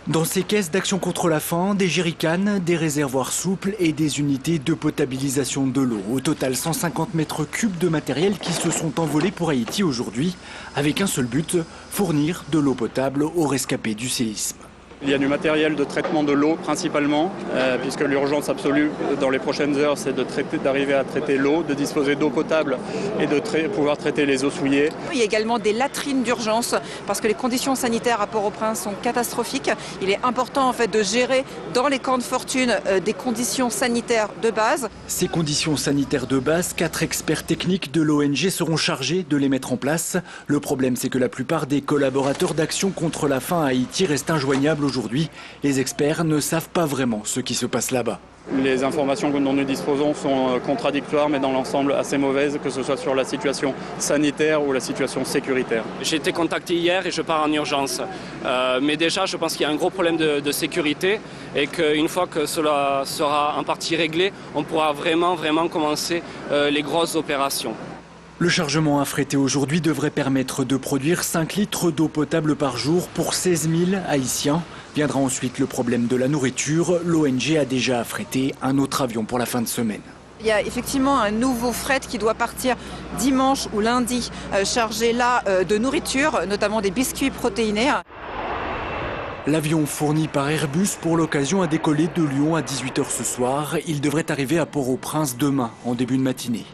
Dans ces caisses d'action contre la faim, des jerrycans, des réservoirs souples et des unités de potabilisation de l'eau. Au total, 150 mètres cubes de matériel qui se sont envolés pour Haïti aujourd'hui, avec un seul but, fournir de l'eau potable aux rescapés du séisme. Il y a du matériel de traitement de l'eau principalement, puisque l'urgence absolue dans les prochaines heures, c'est d'arriver à traiter l'eau, de disposer d'eau potable et de pouvoir traiter les eaux souillées. Il y a également des latrines d'urgence, parce que les conditions sanitaires à Port-au-Prince sont catastrophiques. Il est important en fait de gérer dans les camps de fortune des conditions sanitaires de base. Ces conditions sanitaires de base, 4 experts techniques de l'ONG seront chargés de les mettre en place. Le problème, c'est que la plupart des collaborateurs d'Action contre la faim à Haïti restent injoignables aujourd'hui. Les experts ne savent pas vraiment ce qui se passe là-bas. Les informations dont nous disposons sont contradictoires, mais dans l'ensemble assez mauvaises, que ce soit sur la situation sanitaire ou la situation sécuritaire. J'ai été contacté hier et je pars en urgence. Mais déjà, je pense qu'il y a un gros problème de sécurité et qu'une fois que cela sera en partie réglé, on pourra vraiment commencer les grosses opérations. Le chargement affrété aujourd'hui devrait permettre de produire 5 litres d'eau potable par jour pour 16 000 Haïtiens. Viendra ensuite le problème de la nourriture. L'ONG a déjà affrété un autre avion pour la fin de semaine. Il y a effectivement un nouveau fret qui doit partir dimanche ou lundi, chargé là de nourriture, notamment des biscuits protéinés. L'avion fourni par Airbus pour l'occasion a décollé de Lyon à 18 h ce soir. Il devrait arriver à Port-au-Prince demain en début de matinée.